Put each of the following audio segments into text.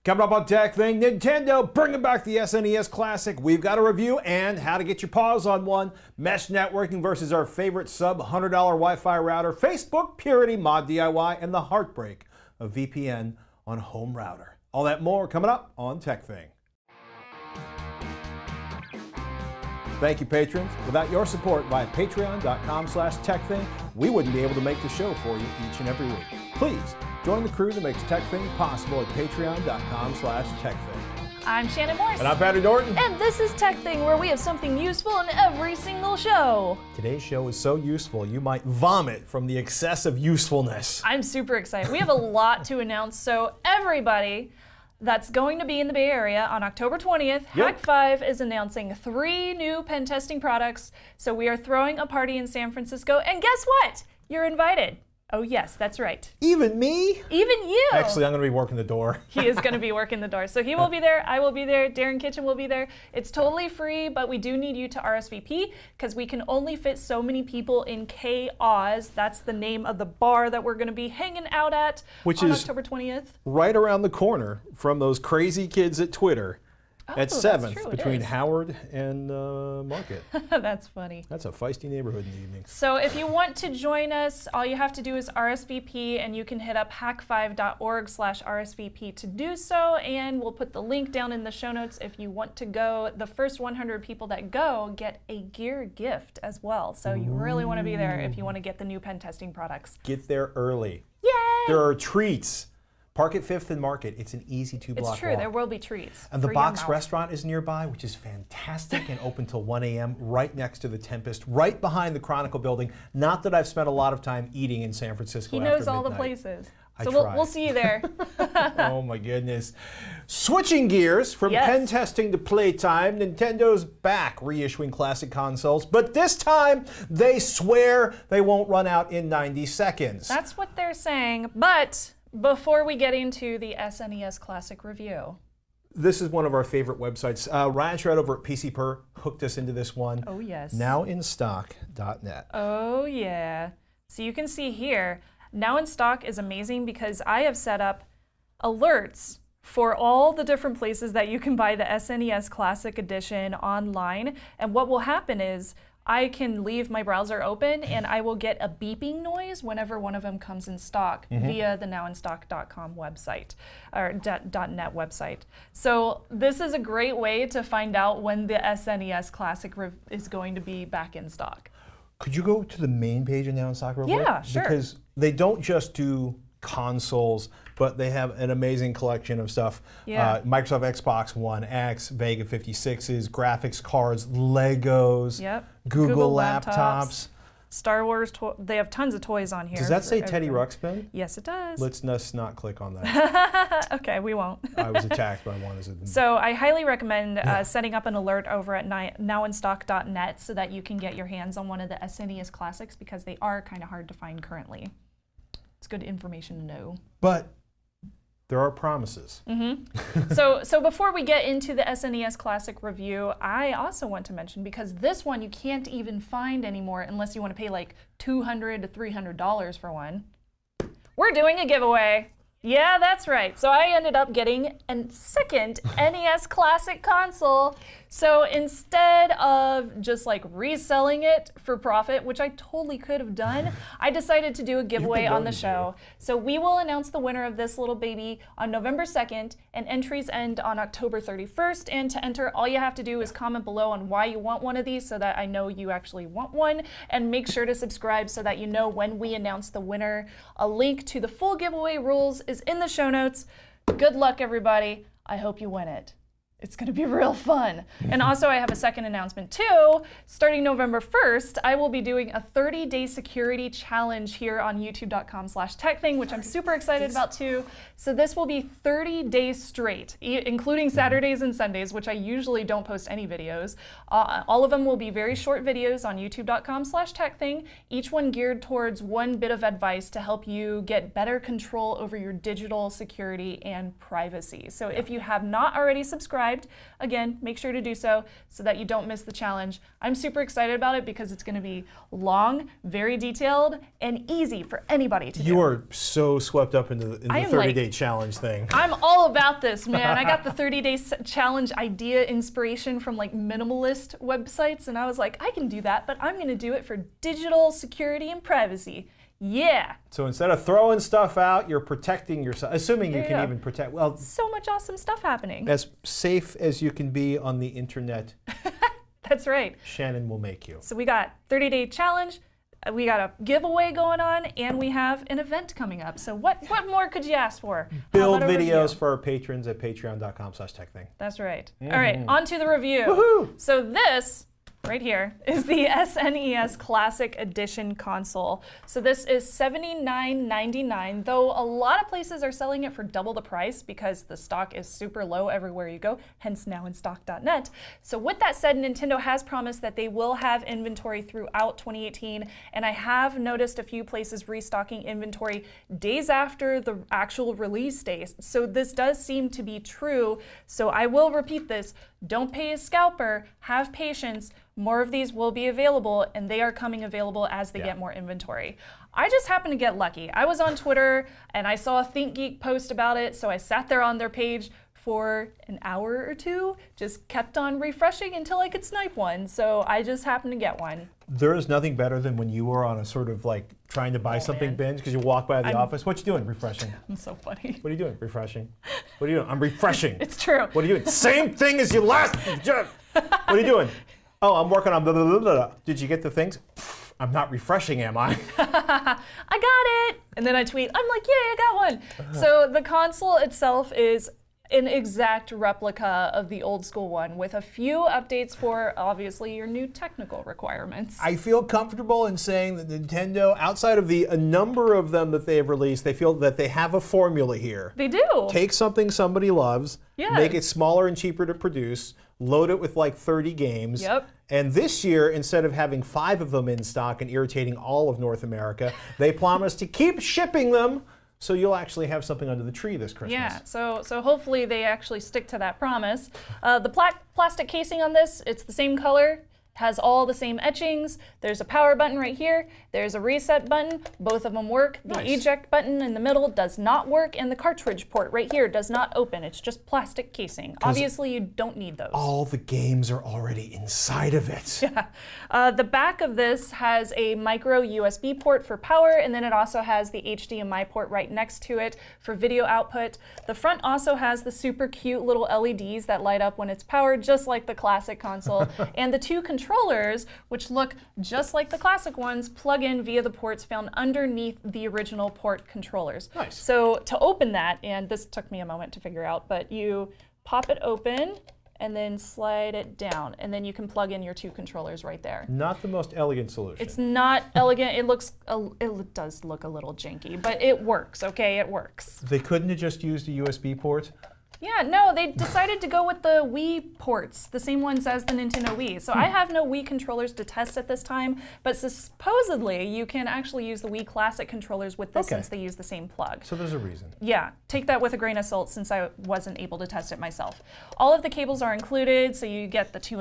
Coming up on TekThing, Nintendo bringing back the SNES Classic. We've got a review and how to get your paws on one. Mesh networking versus our favorite sub-$100 Wi-Fi router. Facebook Purity Mod DIY and the heartbreak of VPN on home router. All that more coming up on TekThing. Thank you, patrons. Without your support via patreon.com/TekThing, we wouldn't be able to make the show for you each and every week. Please join the crew that makes TekThing possible at patreon.com/TekThing. I'm Shannon Morris. And I'm Patrick Norton. And this is TekThing, where we have something useful in every single show. Today's show is so useful, you might vomit from the excessive usefulness. I'm super excited. We have a lot to announce, so everybody that's going to be in the Bay Area on October 20th, Hack5 is announcing 3 new pen testing products. So we are throwing a party in San Francisco, and guess what? You're invited. Oh yes, that's right. Even me? Even you. Actually, I'm going to be working the door. He is going to be working the door. So he will be there, I will be there, Darren Kitchen will be there. It's totally free, but we do need you to RSVP because we can only fit so many people in K-Oz. That's the name of the bar that we're going to be hanging out at on October 20th. Right around the corner from those crazy kids at Twitter. At 7th, true, between Howard and Market. That's funny. That's a feisty neighborhood in the evening. So if you want to join us, all you have to do is RSVP, and you can hit up hack5.org/RSVP to do so, and we'll put the link down in the show notes if you want to go. The first 100 people that go get a gear gift as well. So you really want to be there if you want to get the new pen testing products. Get there early. Yay! There are treats. Park at 5th and Market. It's an easy 2-block walk. It's true, there will be treats. And the Box Restaurant is nearby, which is fantastic and open till 1 a.m. right next to the Tempest, right behind the Chronicle building. Not that I've spent a lot of time eating in San Francisco after midnight. He knows all the places. So we'll see you there. Oh my goodness. Switching gears from pen testing to playtime, Nintendo's back reissuing classic consoles, but this time they swear they won't run out in 90 seconds. That's what they're saying, but before we get into the SNES Classic review. This is one of our favorite websites. Ryan Shred over at PCPer hooked us into this one. Oh yes. Nowinstock.net. Oh yeah. So you can see here, Now in Stock is amazing because I have set up alerts for all the different places that you can buy the SNES Classic Edition online. And what will happen is I can leave my browser open and I will get a beeping noise whenever one of them comes in stock via the nowinstock.com website, or .net website. So this is a great way to find out when the SNES Classic is going to be back in stock. Could you go to the main page of Now in Stock real quick? Yeah, sure. Because they don't just do consoles, but they have an amazing collection of stuff. Microsoft Xbox One X, Vega 56s, graphics cards, Legos, Google laptops. Star Wars, they have tons of toys on here. Does that say Teddy Ruxpin? Yes, it does. Let's not click on that. Okay, we won't. I was attacked by one. So I highly recommend setting up an alert over at nowinstock.net so that you can get your hands on one of the SNES Classics because they are kind of hard to find currently. It's good information to know. But there are promises. So before we get into the SNES Classic review, I also want to mention, because this one you can't even find anymore unless you want to pay like $200 to $300 for one, we're doing a giveaway. Yeah, that's right. So I ended up getting a second NES Classic console. So instead of just like reselling it for profit, which I totally could have done, I decided to do a giveaway on the show. So we will announce the winner of this little baby on November 2nd, and entries end on October 31st. And to enter, all you have to do is comment below on why you want one of these so that I know you actually want one, and make sure to subscribe so that you know when we announce the winner. A link to the full giveaway rules is in the show notes. Good luck, everybody. I hope you win it. It's going to be real fun. And also I have a second announcement too. Starting November 1st, I will be doing a 30-day security challenge here on youtube.com/TekThing, which I'm super excited about too. So this will be 30 days straight, including Saturdays and Sundays, which I usually don't post any videos. All of them will be very short videos on youtube.com/TekThing, each one geared towards one bit of advice to help you get better control over your digital security and privacy. So if you have not already subscribed, subscribed, again, make sure to do so that you don't miss the challenge. I'm super excited about it because it's going to be long, very detailed, and easy for anybody to do. You are so swept up into the 30-day challenge thing. I'm all about this, man. I got the 30-day challenge idea inspiration from like minimalist websites, and I was like, I can do that, but I'm going to do it for digital security and privacy. Yeah. So instead of throwing stuff out, you're protecting yourself, assuming you can even protect. Well, so much awesome stuff happening. As safe as you can be on the internet. That's right. Shannon will make you. So we got 30-day challenge, we got a giveaway going on, and we have an event coming up. So what more could you ask for? Build videos for our patrons at patreon.com/TekThing. That's right. All right, on to the review. Woohoo! So this right here is the SNES Classic Edition console. So this is $79.99, though a lot of places are selling it for double the price because the stock is super low everywhere you go, hence nowinstock.net. So with that said, Nintendo has promised that they will have inventory throughout 2018, and I have noticed a few places restocking inventory days after the actual release date. So this does seem to be true. So I will repeat this. Don't pay a scalper, have patience. More of these will be available, and they are coming available as they get more inventory. I just happened to get lucky. I was on Twitter, and I saw a ThinkGeek post about it, so I sat there on their page for an hour or two, just kept on refreshing until I could snipe one, so I just happened to get one. There is nothing better than when you were on a sort of like trying to buy something binge because you walk by the office. What you doing? Refreshing. I'm so funny. What are you doing? Refreshing. What are you doing? I'm refreshing. It's true. What are you doing? Same thing as your last. What are you doing? Oh, I'm working on blah, blah, blah, blah. Did you get the things? I'm not refreshing, am I? I got it. And then I tweet, I'm like, yay, I got one. So the console itself is an exact replica of the old school one with a few updates for obviously your new technical requirements. I feel comfortable in saying that Nintendo, outside of a number of them that they have released, they feel that they have a formula here. They do. Take something somebody loves, make it smaller and cheaper to produce, load it with like 30 games. Yep. And this year, instead of having 5 of them in stock and irritating all of North America, they promise to keep shipping them. So you'll actually have something under the tree this Christmas. Yeah, so hopefully they actually stick to that promise. The plastic casing on this, it's the same color, has all the same etchings. There's a power button right here. There's a reset button. Both of them work. The eject button in the middle does not work, and the cartridge port right here does not open. It's just plastic casing. Obviously, you don't need those. All the games are already inside of it. Yeah. The back of this has a micro USB port for power, and then it also has the HDMI port right next to it for video output. The front also has the super cute little LEDs that light up when it's powered, just like the classic console. And the two controllers, which look just like the classic ones, plug in via the ports found underneath the original port controllers. Nice. So to open that, and this took me a moment to figure out, but you pop it open and then slide it down, and then you can plug in your two controllers right there. Not the most elegant solution. It's not elegant. It does look a little janky, but it works, okay? It works. They couldn't have just used a USB port? Yeah, no, they decided to go with the Wii ports, the same ones as the Nintendo Wii. So I have no Wii controllers to test at this time, but supposedly you can actually use the Wii Classic controllers with this since they use the same plug. So there's a reason. Yeah, take that with a grain of salt since I wasn't able to test it myself. All of the cables are included, so you get the two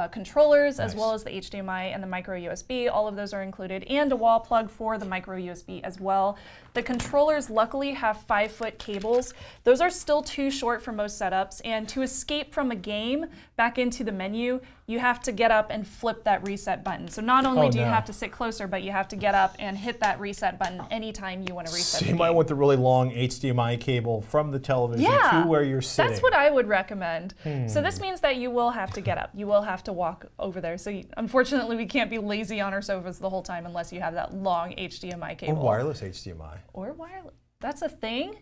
controllers as well as the HDMI and the micro USB. All of those are included, and a wall plug for the micro USB as well. The controllers luckily have 5-foot cables. Those are still too short for most setups, and to escape from a game back into the menu, you have to get up and flip that reset button. So not only do you have to sit closer, but you have to get up and hit that reset button anytime you want to reset. So you might want the really long HDMI cable from the television to where you're sitting. That's what I would recommend. So this means that you will have to get up. You will have to walk over there. So unfortunately, we can't be lazy on our sofas the whole time unless you have that long HDMI cable. Or wireless HDMI. Or wireless. That's a thing?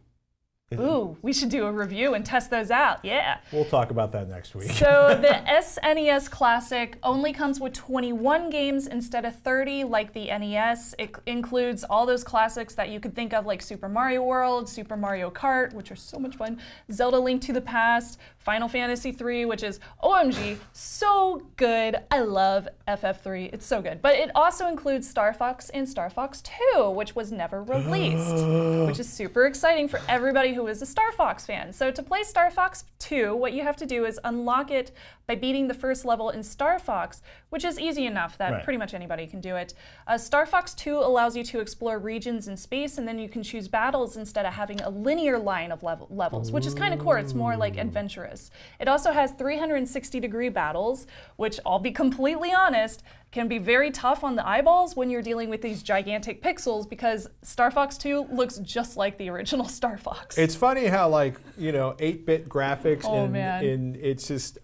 Ooh, we should do a review and test those out, yeah. We'll talk about that next week. So the SNES Classic only comes with 21 games instead of 30 like the NES. It includes all those classics that you could think of like Super Mario World, Super Mario Kart, which are so much fun, Zelda Link to the Past, Final Fantasy III, which is OMG, so good. I love FF3, it's so good. But it also includes Star Fox and Star Fox 2, which was never released, which is super exciting for everybody who is a Star Fox fan. So to play Star Fox 2, what you have to do is unlock it by beating the first level in Star Fox, which is easy enough that pretty much anybody can do it. Star Fox 2 allows you to explore regions in space, and then you can choose battles instead of having a linear line of levels, which is kind of cool. It's more like adventurous. It also has 360-degree battles, which I'll be completely honest, can be very tough on the eyeballs when you're dealing with these gigantic pixels, because Star Fox 2 looks just like the original Star Fox. It's funny how, like, you know, 8-bit graphics and it's just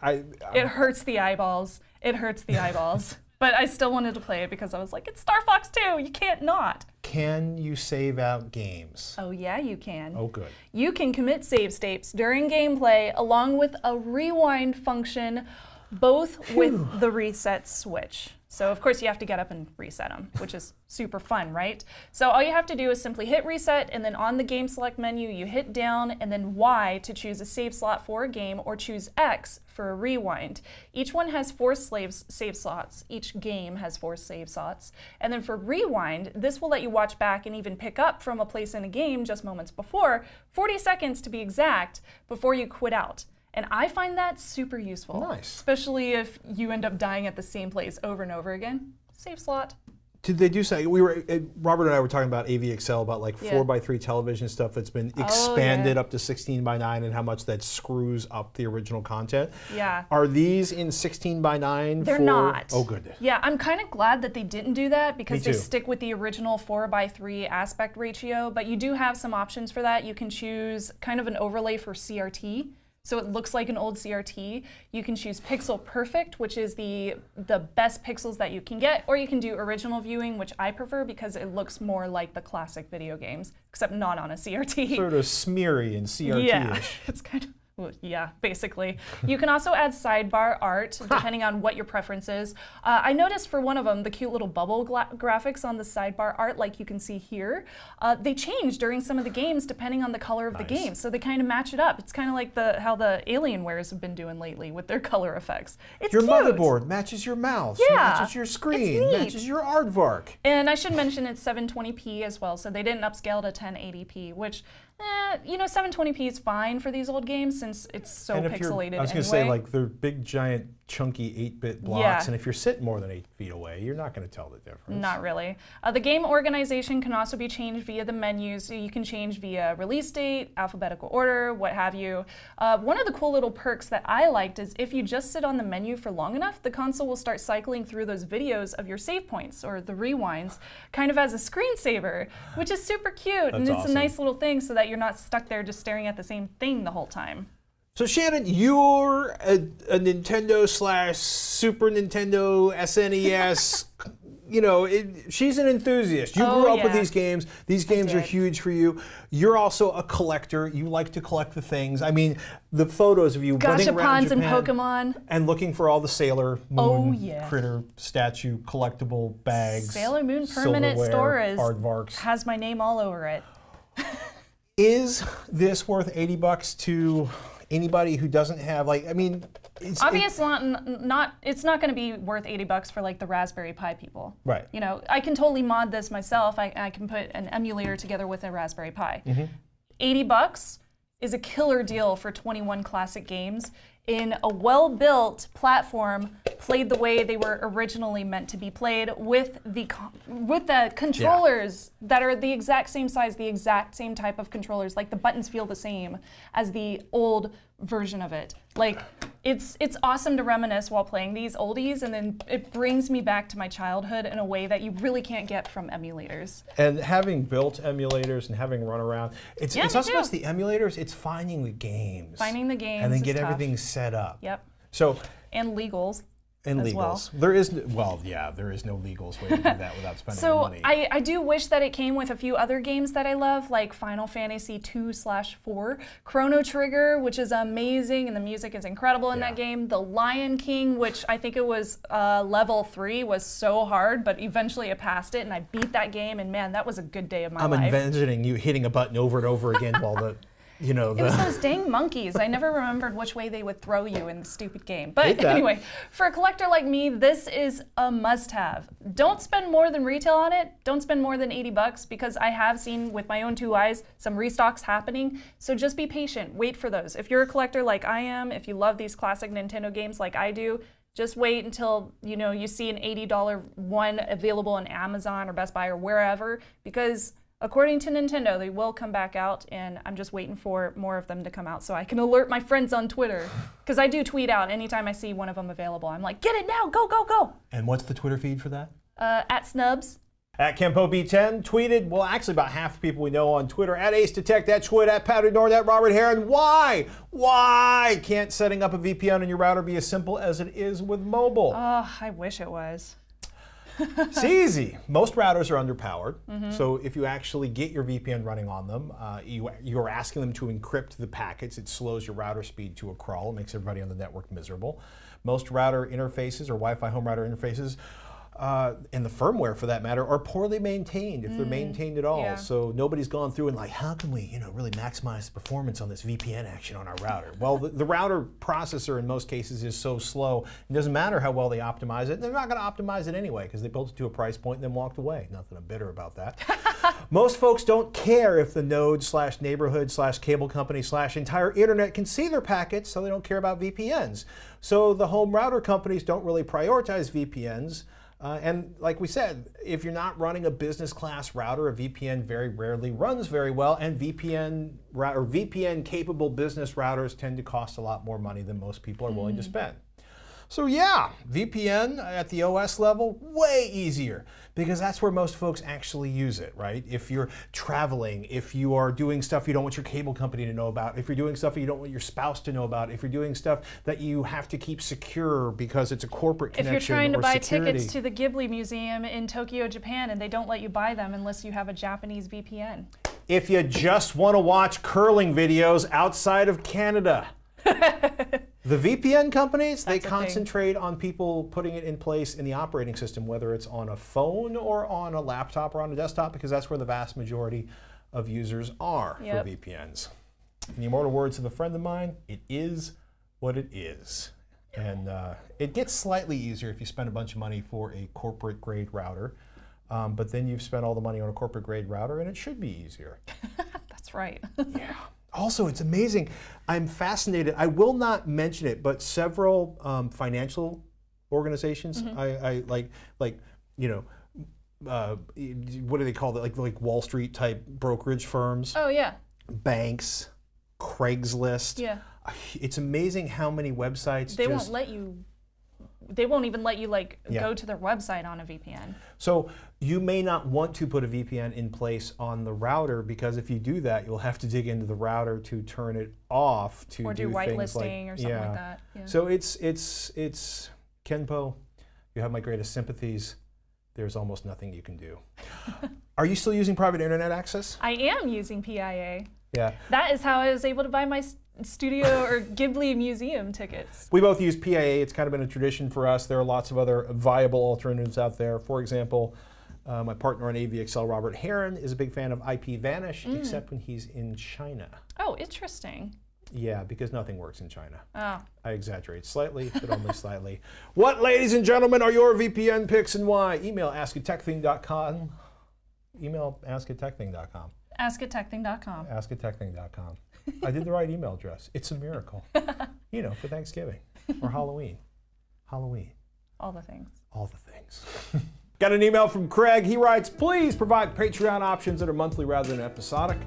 it hurts the eyeballs. It hurts the eyeballs. But I still wanted to play it because I was like, it's Star Fox 2. You can't not. Can you save out games? Oh yeah, you can. Oh good. You can commit save states during gameplay along with a rewind function, both with the reset switch. So of course you have to get up and reset them, which is super fun, right? So all you have to do is simply hit reset, and then on the game select menu you hit down and then Y to choose a save slot for a game, or choose X for a rewind. Each one has 4 save slots. Each game has 4 save slots. And then for rewind, this will let you watch back and even pick up from a place in a game just moments before, 40 seconds to be exact, before you quit out. And I find that super useful. Nice. Especially if you end up dying at the same place over and over again. Save slot. Did they do something? Robert and I were talking about AVXL, about like 4x3 television stuff that's been expanded up to 16:9, and how much that screws up the original content. Yeah. Are these in 16:9? They're not. Oh, good. Yeah, I'm kind of glad that they didn't do that, because they stick with the original 4:3 aspect ratio. But you do have some options for that. You can choose kind of an overlay for CRT. So it looks like an old CRT. You can choose Pixel Perfect, which is the best pixels that you can get, or you can do original viewing, which I prefer because it looks more like the classic video games, except not on a CRT. Sort of smeary and CRT-ish. Yeah, it's kind of, yeah, basically. You can also add sidebar art, depending on what your preference is. I noticed for one of them, the cute little bubble graphics on the sidebar art, like you can see here, they change during some of the games depending on the color of the game. So they kind of match it up. It's kind of like how the Alienwares have been doing lately with their color effects. It's your cute. Motherboard matches your mouse, matches your screen, matches your aardvark. And I should mention it's 720p as well, so they didn't upscale to 1080p, which, you know, 720p is fine for these old games since it's so pixelated. I was going to say, like, they're big, giant, chunky 8-bit blocks, and if you're sitting more than 8 feet away, you're not going to tell the difference. Not really. The game organization can also be changed via the menus. So you can change via release date, alphabetical order, what have you. One of the cool little perks that I liked is if you just sit on the menu for long enough, the console will start cycling through those videos of your save points, or the rewinds, kind of as a screensaver, which is super cute. And it's a nice little thing so that you're not stuck there just staring at the same thing the whole time. So Shannon, you're a Nintendo/Super Nintendo, SNES, you know, she's an enthusiast. You grew up with these games. These games are huge for you. You're also a collector. You like to collect the things. I mean, the photos of you running around Japan and Pokemon. And looking for all the Sailor Moon critter statue collectible bags. Sailor Moon permanent storage aardvarks. Has my name all over it. Is this worth $80 to anybody who doesn't have, like, I mean, obviously it's not going to be worth $80 for like the Raspberry Pi people. Right. You know, I can totally mod this myself. I can put an emulator together with a Raspberry Pi. $80 is a killer deal for 21 classic games in a well-built platform, played the way they were originally meant to be played, with the controllers that are the exact same size, the exact same type of controllers. Like the buttons feel the same as the old version of it. Like it's awesome to reminisce while playing these oldies, and then it brings me back to my childhood in a way that you really can't get from emulators. And having built emulators and having run around, it's not so much the emulators, it's finding the games. Finding the games and then get tough. everything set up. Yep. So and legals. And legals. Well. There is no legals way to do that without spending money. So I do wish that it came with a few other games that I love, like Final Fantasy 2/4, Chrono Trigger, which is amazing, and the music is incredible in that game. The Lion King, which I think it was level 3, was so hard, but eventually I passed it, and I beat that game, and man, that was a good day of my life. I'm envisioning you hitting a button over and over again while the you know, it was those dang monkeys. I never remembered which way they would throw you in the stupid game. But anyway, for a collector like me, this is a must-have. Don't spend more than retail on it. Don't spend more than 80 bucks because I have seen with my own 2 eyes some restocks happening. So just be patient. Wait for those. If you're a collector like I am, if you love these classic Nintendo games like I do, just wait until you see an $80 one available on Amazon or Best Buy or wherever, because according to Nintendo, they will come back out, and I'm just waiting for more of them to come out so I can alert my friends on Twitter. Because I do tweet out anytime I see one of them available. I'm like, get it now, go, go, go. And what's the Twitter feed for that? At Snubs. At KempoB10 tweeted, well, actually about half the people we know on Twitter, at Ace Detect, at Schwid, at Patrick North, at Robert Heron. Why can't setting up a VPN on your router be as simple as it is with mobile? Oh, I wish it was. It's easy. Most routers are underpowered, so if you actually get your VPN running on them, you're asking them to encrypt the packets. It slows your router speed to a crawl. It makes everybody on the network miserable. Most router interfaces or Wi-Fi home router interfaces, and the firmware for that matter, are poorly maintained, if they're maintained at all. Yeah. So nobody's gone through and like, how can we really maximize the performance on this VPN action on our router? Well, the router processor in most cases is so slow, it doesn't matter how well they optimize it. They're not going to optimize it anyway because they built it to a price point and then walked away. Nothing bitter about that. Most folks don't care if the node / neighborhood / cable company / entire internet can see their packets, so they don't care about VPNs. So the home router companies don't really prioritize VPNs. And like we said, if you're not running a business class router, a VPN very rarely runs very well, and VPN capable business routers tend to cost a lot more money than most people are willing to spend. So yeah, VPN at the OS level, way easier, because that's where most folks actually use it, right? If you're traveling, if you are doing stuff you don't want your cable company to know about, if you're doing stuff you don't want your spouse to know about, if you're doing stuff that you have to keep secure because it's a corporate connection or security. If you're trying to buy security. tickets to the Ghibli Museum in Tokyo, Japan, and they don't let you buy them unless you have a Japanese VPN. If you just want to watch curling videos outside of Canada. The VPN companies, they concentrate on people putting it in place in the operating system, whether it's on a phone or on a laptop or on a desktop, because that's where the vast majority of users are for VPNs. In the immortal words of a friend of mine, it is what it is. And it gets slightly easier if you spend a bunch of money for a corporate grade router, but then you've spent all the money on a corporate grade router and it should be easier. That's right. Yeah. Also, it's amazing. I'm fascinated. I will not mention it, but several financial organizations, what do they call it? Like Wall Street type brokerage firms. Oh yeah. Banks, Craigslist. Yeah. It's amazing how many websites they won't let you. They won't even let you go to their website on a VPN. So you may not want to put a VPN in place on the router, because if you do that, you'll have to dig into the router to turn it off to do whitelisting or something like that. Yeah. So it's Kenpo. You have my greatest sympathies. There's almost nothing you can do. Are you still using private internet access? I am using PIA. Yeah. That is how I was able to buy my studio or Ghibli museum tickets. We both use PIA. It's kind of been a tradition for us. There are lots of other viable alternatives out there. For example, my partner on AVXL, Robert Heron, is a big fan of IPVanish, except when he's in China. Oh, interesting. Yeah, because nothing works in China. Oh. I exaggerate slightly, but only slightly. What, ladies and gentlemen, are your VPN picks and why? Email ask@TekThing.com. Email ask@TekThing.com. Ask@TekThing.com. Ask@TekThing.com. I did the right email address. It's a miracle. For Thanksgiving or Halloween. Halloween. All the things. All the things. Got an email from Craig. He writes, please provide Patreon options that are monthly rather than episodic.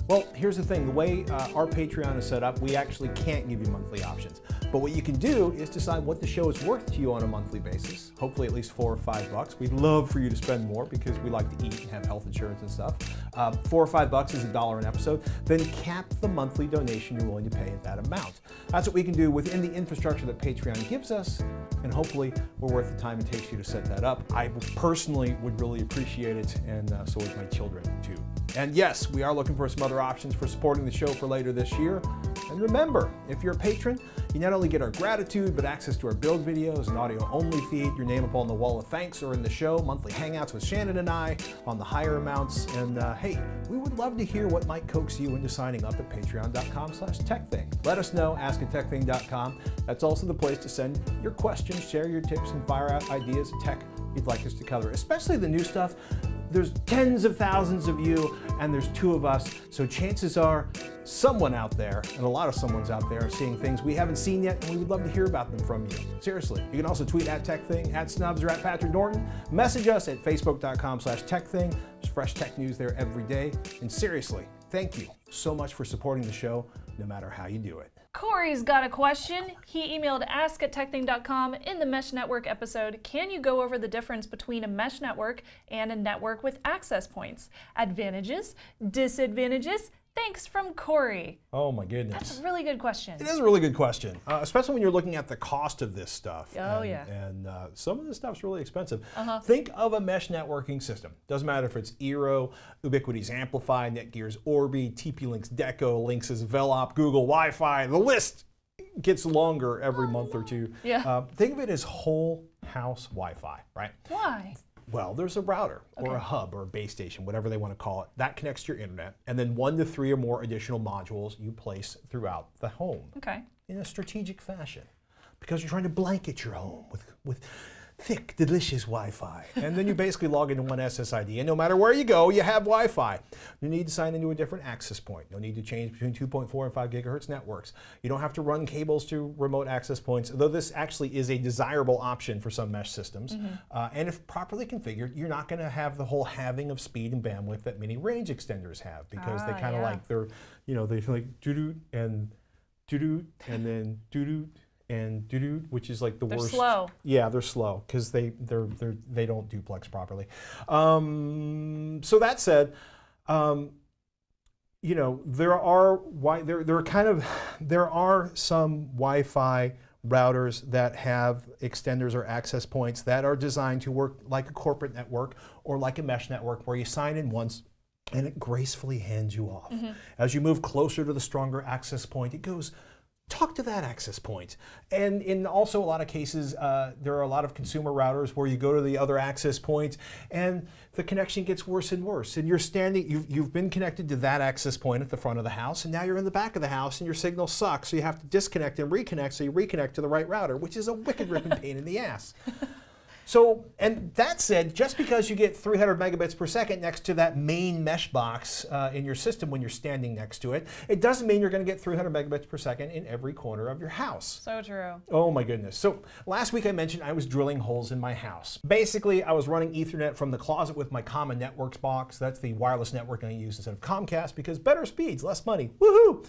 Well, here's the thing. The way our Patreon is set up, we actually can't give you monthly options. But what you can do is decide what the show is worth to you on a monthly basis, hopefully at least $4 or $5. We'd love for you to spend more because we like to eat and have health insurance and stuff. $4 or $5 is $1 an episode. Then cap the monthly donation you're willing to pay at that amount. That's what we can do within the infrastructure that Patreon gives us, and hopefully we're worth the time it takes you to set that up. I personally would really appreciate it, and so would my children too. And yes, we are looking for some other options for supporting the show for later this year. And remember, if you're a patron, you not only get our gratitude, but access to our build videos, an audio-only feed, your name up on the wall of thanks or in the show, monthly hangouts with Shannon and I on the higher amounts. And hey, we would love to hear what might coax you into signing up at patreon.com/TekThing. Let us know, ask@TekThing.com. That's also the place to send your questions, share your tips, and fire out ideas of tech you'd like us to cover, especially the new stuff. There's tens of thousands of you, and there's 2 of us, so chances are someone out there, and a lot of someone's out there, are seeing things we haven't seen yet, and we would love to hear about them from you. Seriously. You can also tweet at TekThing, at Snubs, or at Patrick Norton. Message us at facebook.com/TekThing. There's fresh tech news there every day. And seriously, thank you so much for supporting the show, no matter how you do it. Corey's got a question. He emailed ask@TekThing.com in the Mesh Network episode. Can you go over the difference between a mesh network and a network with access points? Advantages, disadvantages? Thanks from Corey. Oh my goodness. That's a really good question. It is a really good question, especially when you're looking at the cost of this stuff. Oh, yeah. And some of this stuff's really expensive. Think of a mesh networking system. Doesn't matter if it's Eero, Ubiquiti's Amplify, Netgear's Orbi, TP-Link's Deco, Lynx's Velop, Google Wi-Fi. The list gets longer every month or two. Yeah. Think of it as whole house Wi-Fi, right? Why? Well, there's a router or a hub or a base station, whatever they want to call it, that connects to your internet, and then 1 to 3 or more additional modules you place throughout the home in a strategic fashion, because you're trying to blanket your home with thick, delicious Wi-Fi. And then you basically log into one SSID, and no matter where you go, you have Wi-Fi. You need to sign into a different access point. No need to change between 2.4 and 5 gigahertz networks. You don't have to run cables to remote access points, though this actually is a desirable option for some mesh systems. And if properly configured, you're not going to have the whole halving of speed and bandwidth that many range extenders have, because they kind of like, they're, you know, they like doo-doo and doo-doo and then doo-doo and doo-doo, which is like the worst. They're slow. Yeah, they're slow because they don't duplex properly. So that said, you know, there are some Wi-Fi routers that have extenders or access points that are designed to work like a corporate network or like a mesh network, where you sign in once and it gracefully hands you off. As you move closer to the stronger access point, it goes, talk to that access point. And in also a lot of cases, there are a lot of consumer routers where you go to the other access point and the connection gets worse and worse. And you're standing, you've been connected to that access point at the front of the house, and now you're in the back of the house and your signal sucks, so you have to disconnect and reconnect, so you reconnect to the right router, which is a wicked ripping pain in the ass. So, and that said, just because you get 300 megabits per second next to that main mesh box in your system when you're standing next to it, it doesn't mean you're going to get 300 megabits per second in every corner of your house. So true. Oh my goodness. So last week I mentioned I was drilling holes in my house. Basically, I was running Ethernet from the closet with my common networks box. That's the wireless network I use instead of Comcast, because better speeds, less money, woohoo!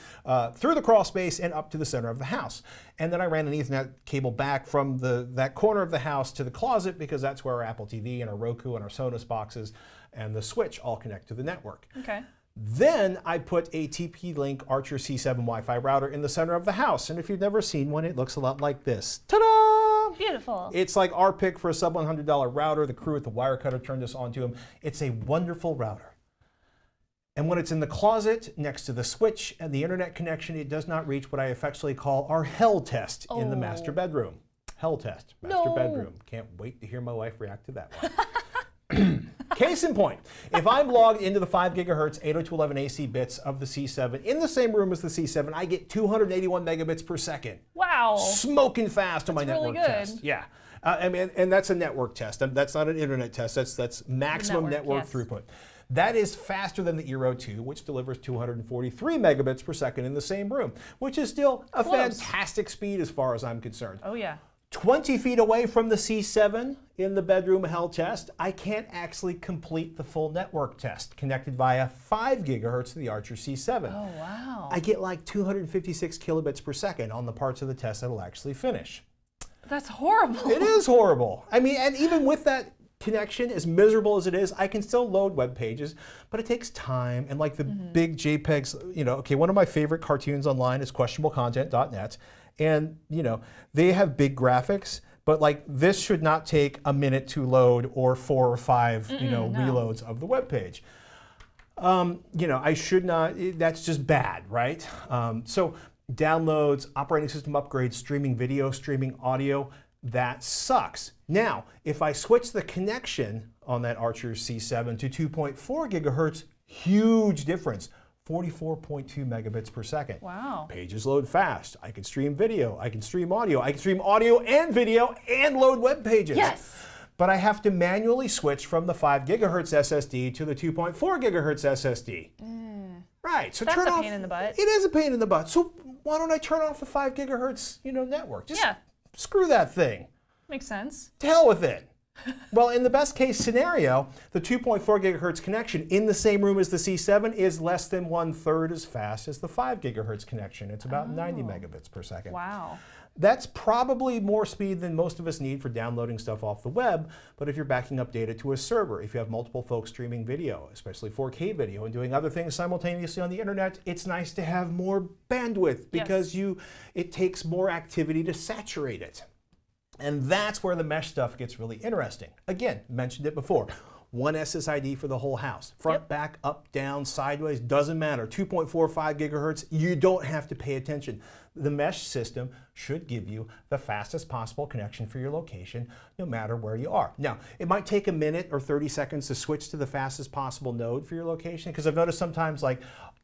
Through the crawl space and up to the center of the house. And then I ran an Ethernet cable back from that corner of the house to the closet, because that's where our Apple TV and our Roku and our Sonos boxes and the switch all connect to the network. Okay. Then I put a TP-Link Archer C7 Wi-Fi router in the center of the house. And if you've never seen one, it looks a lot like this. Ta-da! Beautiful. It's like our pick for a sub $100 router. The crew at the Wire Cutter turned us onto them. It's a wonderful router. And when it's in the closet next to the switch and the internet connection, it does not reach what I affectionately call our hell test in the master bedroom. Hell test, master bedroom. Can't wait to hear my wife react to that one. Case in point, if I'm logged into the 5 gigahertz 802.11 AC bits of the C7 in the same room as the C7, I get 281 megabits per second. Wow. Smoking fast on my network really good. test. Yeah. I mean, and that's a network test. That's not an internet test. That's maximum network throughput. That is faster than the Eero 2, which delivers 243 megabits per second in the same room, which is still a fantastic speed as far as I'm concerned. Oh yeah. 20 feet away from the C7 in the bedroom hell test, I can't actually complete the full network test connected via 5 gigahertz to the Archer C7. Oh, wow. I get like 256 kilobits per second on the parts of the test that'll actually finish. That's horrible. It is horrible. I mean, and even with that connection, as miserable as it is, I can still load web pages, but it takes time. And like the big JPEGs, you know, okay, one of my favorite cartoons online is questionablecontent.net. And, you know, they have big graphics, but like this should not take a minute to load or 4 or 5, you know, reloads of the web page. You know, I should not, that's just bad, right? So downloads, operating system upgrades, streaming video, streaming audio, that sucks. Now, if I switch the connection on that Archer C7 to 2.4 gigahertz, huge difference. 44.2 megabits per second. Wow. Pages load fast. I can stream video. I can stream audio. I can stream audio and video and load web pages. Yes. But I have to manually switch from the 5 gigahertz SSD to the 2.4 gigahertz SSD. Right. So That's turn a off. pain in the butt. It is a pain in the butt. So why don't I turn off the 5 gigahertz, network? Just screw that thing. Makes sense. To hell with it. Well, in the best case scenario, the 2.4 gigahertz connection in the same room as the C7 is less than 1/3 as fast as the 5 gigahertz connection. It's about 90 megabits per second. Wow. That's probably more speed than most of us need for downloading stuff off the web, but if you're backing up data to a server, if you have multiple folks streaming video, especially 4K video, and doing other things simultaneously on the internet, it's nice to have more bandwidth because it takes more activity to saturate it. And that's where the mesh stuff gets really interesting. Again, mentioned it before. One SSID for the whole house. Front, back, up, down, sideways, doesn't matter. 2.45 gigahertz, you don't have to pay attention. The mesh system should give you the fastest possible connection for your location, no matter where you are. Now, it might take a minute or 30 seconds to switch to the fastest possible node for your location, because I've noticed sometimes, like,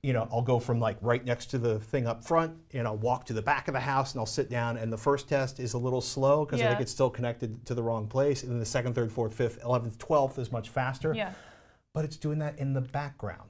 I'll go from like right next to the thing up front, and I'll walk to the back of the house and I'll sit down, and the first test is a little slow because I think it's still connected to the wrong place, and then the second, third, fourth, fifth, 11th, 12th is much faster. Yeah. But it's doing that in the background.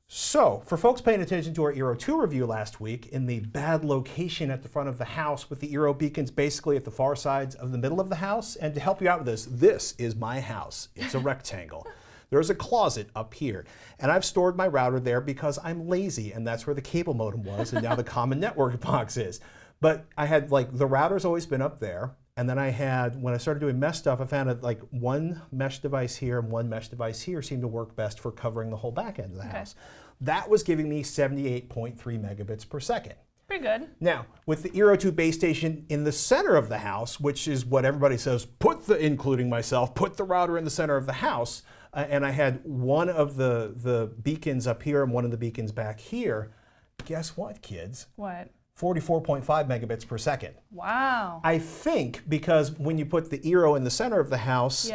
So, for folks paying attention to our Eero 2 review last week, in the bad location at the front of the house with the Eero beacons basically at the far sides of the middle of the house, and to help you out with this is my house. It's a rectangle. There's a closet up here, and I've stored my router there because I'm lazy, and that's where the cable modem was, and now the common network box is. But I had, like, the router's always been up there, and then I had, when I started doing mesh stuff, I found that like one mesh device here and one mesh device here seemed to work best for covering the whole back end of the house. That was giving me 78.3 megabits per second. Pretty good. Now, with the Eero 2 base station in the center of the house, which is what everybody says, including myself, put the router in the center of the house, and I had one of the beacons up here and one of the beacons back here. Guess what, kids? What? 44.5 megabits per second. Wow. I think because when you put the Eero in the center of the house,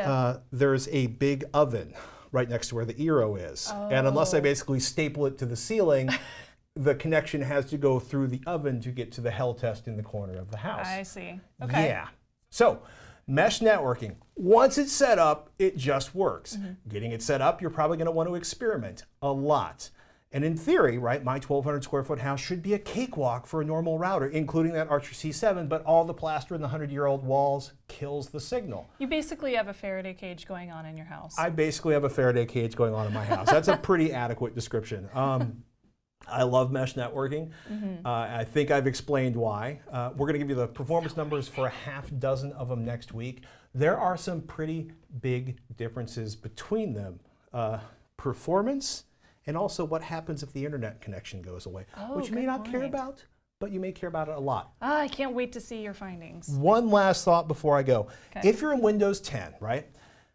there's a big oven right next to where the Eero is. And unless I basically staple it to the ceiling, the connection has to go through the oven to get to the hell test in the corner of the house. I see. Okay. Yeah. So, mesh networking. Once it's set up, it just works. Getting it set up, you're probably going to want to experiment a lot. And in theory, right, my 1,200 square foot house should be a cakewalk for a normal router, including that Archer C7, but all the plaster in the 100-year-old walls kills the signal. You basically have a Faraday cage going on in your house. I basically have a Faraday cage going on in my house. That's a pretty adequate description. I love mesh networking. I think I've explained why. We're going to give you the performance numbers for a half dozen of them next week. There are some pretty big differences between them. Performance, and also what happens if the internet connection goes away, which you may not care about, but you may care about it a lot. I can't wait to see your findings. One last thought before I go. If you're in Windows 10, right,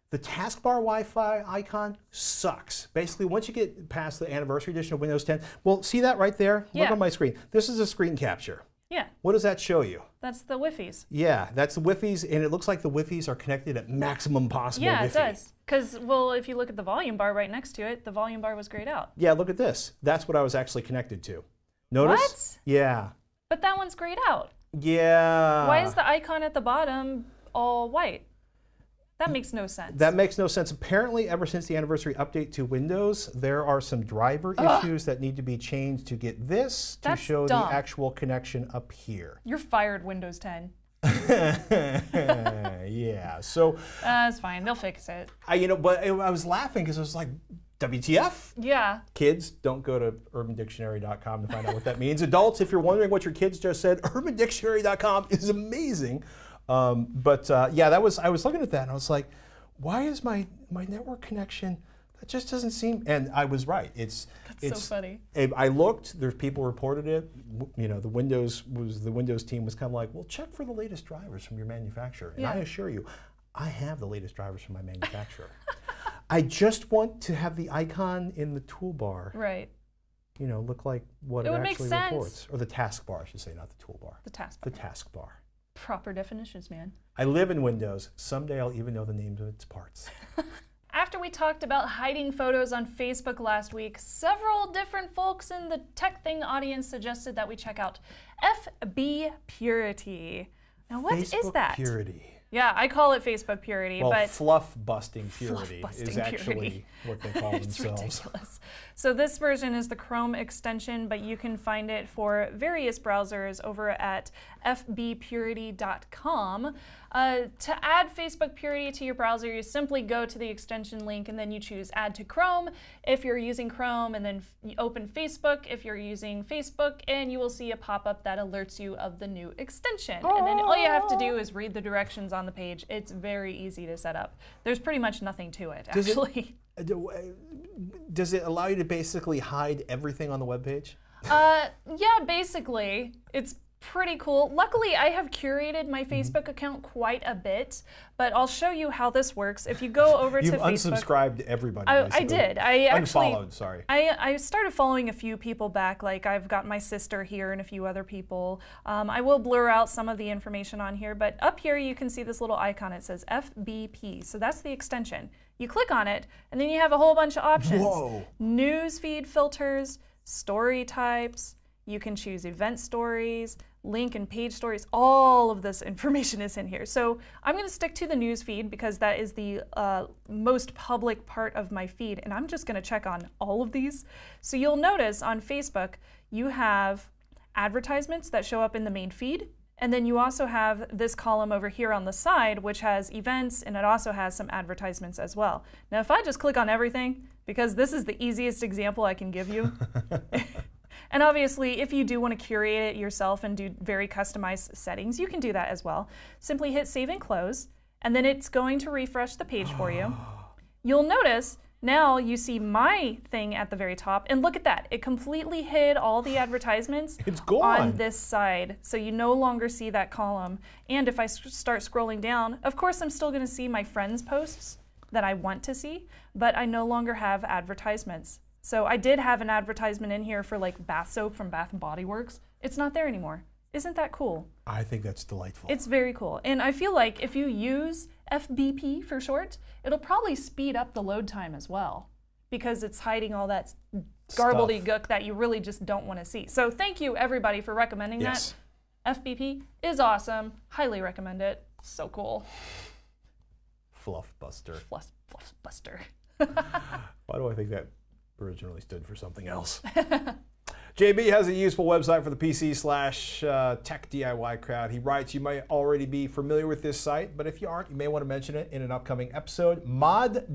the taskbar Wi-Fi icon sucks. Basically, once you get past the anniversary edition of Windows 10, well, see that right there? Look on my screen. This is a screen capture. Yeah. What does that show you? That's the Wi-Fi's. Yeah, that's the Wi-Fi's, and it looks like the Wi-Fi's are connected at maximum possible Wi-Fi. Yeah, it does. Because, well, if you look at the volume bar right next to it, the volume bar was grayed out. Yeah, look at this. That's what I was actually connected to. Notice? What? Yeah. But that one's grayed out. Yeah. Why is the icon at the bottom all white? That makes no sense. That makes no sense. Apparently, ever since the anniversary update to Windows, there are some driver issues that need to be changed to get this to show the actual connection up here. You're fired, Windows 10. Yeah, so... It's fine. They'll fix it. But I was laughing because I was like, WTF? Yeah. Kids, don't go to urbandictionary.com to find out what that means. Adults, if you're wondering what your kids just said, urbandictionary.com is amazing. Yeah, I was looking at that and I was like, why is my network connection, that just doesn't seem, and I was right. It's so funny. I looked, there's people reported it, the Windows team was kind of like, well, check for the latest drivers from your manufacturer. And I assure you, I have the latest drivers from my manufacturer. I just want to have the icon in the toolbar. Right. you know, look like what it would make actually sense. reports. Or the taskbar, I should say, not the toolbar. The taskbar. The taskbar. Proper definitions, man. I live in Windows. Someday I'll even know the names of its parts. After we talked about hiding photos on Facebook last week, several different folks in the TekThing audience suggested that we check out FB Purity. Now, what is that? Purity. Yeah, I call it Facebook Purity, well, but fluff-busting purity is actually purity. what they call It's themselves. ridiculous. So this version is the Chrome extension, but you can find it for various browsers over at fbpurity.com. To add Facebook Purity to your browser, you simply go to the extension link and then you choose Add to Chrome if you're using Chrome, and then you open Facebook if you're using Facebook, and you will see a pop-up that alerts you of the new extension. And then all you have to do is read the directions on the page. It's very easy to set up. There's pretty much nothing to it, actually. Does it allow you to basically hide everything on the web page? Yeah, basically. It's pretty cool. Luckily, I have curated my Facebook account quite a bit, but I'll show you how this works. If you go over to Facebook... You've unsubscribed everybody, I did. I actually... Unfollowed, sorry. I started following a few people back, like I've got my sister here and a few other people. I will blur out some of the information on here, but up here you can see this little icon. It says FBP, so that's the extension. You click on it, and then you have a whole bunch of options. Whoa. Newsfeed filters, story types, you can choose event stories, link and page stories. All of this information is in here. So I'm going to stick to the news feed because that is the most public part of my feed, and I'm just going to check on all of these. So you'll notice on Facebook you have advertisements that show up in the main feed, and then you also have this column over here on the side which has events, and it also has some advertisements as well. Now if I just click on everything, because this is the easiest example I can give you, and obviously, if you do want to curate it yourself and do very customized settings, you can do that as well. Simply hit Save and Close, and then it's going to refresh the page for you. You'll notice now you see my thing at the very top, and look at that. It completely hid all the advertisements on this side, so you no longer see that column. And if I start scrolling down, of course I'm still going to see my friends' posts that I want to see, but I no longer have advertisements. So I did have an advertisement in here for like bath soap from Bath & Body Works. It's not there anymore. Isn't that cool? I think that's delightful. It's very cool. And I feel like if you use FBP for short, it'll probably speed up the load time as well, because it's hiding all that garbledy-gook that you really just don't want to see. So thank you everybody for recommending that. FBP is awesome. Highly recommend it. So cool. Fluff Buster. Fluff Buster. Why do I think that originally stood for something else? JB has a useful website for the PC/tech DIY crowd. He writes, you might already be familiar with this site, but if you aren't, you may want to mention it in an upcoming episode. moddiy.com.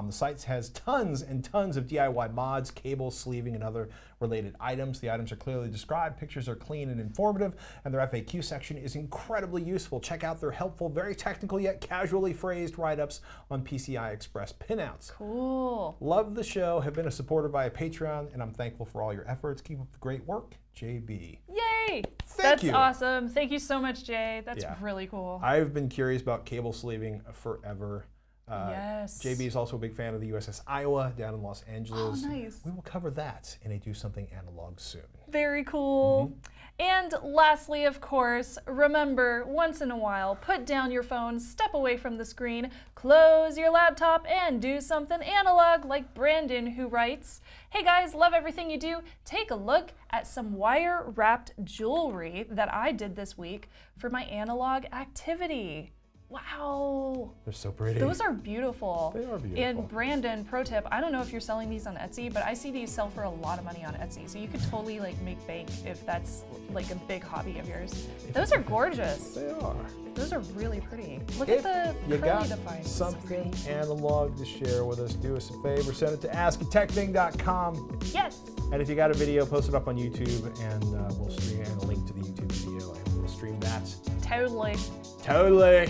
The site has tons and tons of DIY mods, cable, sleeving, and other related items. The items are clearly described, pictures are clean and informative, and their FAQ section is incredibly useful. Check out their helpful, very technical yet casually phrased write-ups on PCI Express pinouts. Cool. Love the show, have been a supporter via Patreon, and I'm thankful for all your efforts. Keep up the great work, JB. Yay! Thank you. That's awesome. Thank you so much, Jay. That's really cool. I've been curious about cable sleeving forever. Yes. JB is also a big fan of the USS Iowa down in Los Angeles. Oh, nice. We will cover that in a Do Something Analog soon. Very cool. And lastly, of course, remember, once in a while, put down your phone, step away from the screen, close your laptop, and do something analog, like Brandon, who writes, hey guys, love everything you do. Take a look at some wire-wrapped jewelry that I did this week for my analog activity. Wow. They're so pretty. Those are beautiful. They are beautiful. And Brandon, pro tip, I don't know if you're selling these on Etsy, but I see these sell for a lot of money on Etsy. So you could totally like make bank if that's like a big hobby of yours. Those are gorgeous. They are. Those are really pretty. Look If at the you got curly defines. something analog to share with us, do us a favor, send it to ask@tekthing.com. Yes. And if you got a video, post it up on YouTube, and we'll stream and a link to the YouTube video, and we'll stream that. Totally. Totally.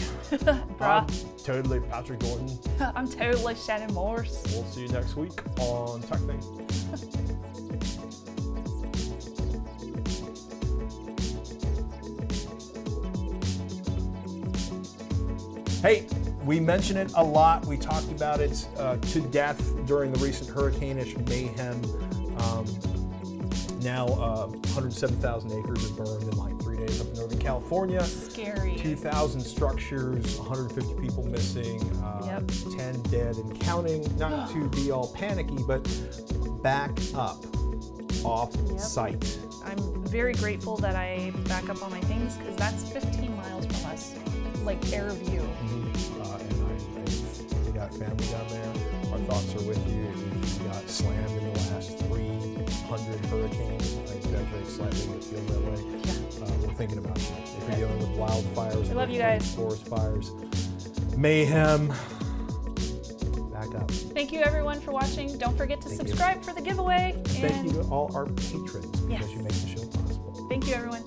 Bruh. Totally Patrick Norton. I'm totally Shannon Morse. We'll see you next week on TekThing. Hey, We mention it a lot. We talked about it to death during the recent hurricane-ish mayhem. Now 107,000 acres have burned in like 3 days up in Northern California. Scary. 2,000 structures, 150 people missing, 10 dead and counting. Not to be all panicky, but back up off site. I'm very grateful that I back up all my things because that's 15 miles from us, like air view. And we got family down there. Our thoughts are with you. We got slammed in the last 300 hurricanes. I exaggerate slightly, but it feels that way. Yeah. We're thinking about you. If you're dealing with wildfires, we love you guys. Forest fires, mayhem, back up. Thank you everyone for watching. Don't forget to subscribe for the giveaway. Thank you to all our patrons because you make the show possible. Thank you everyone.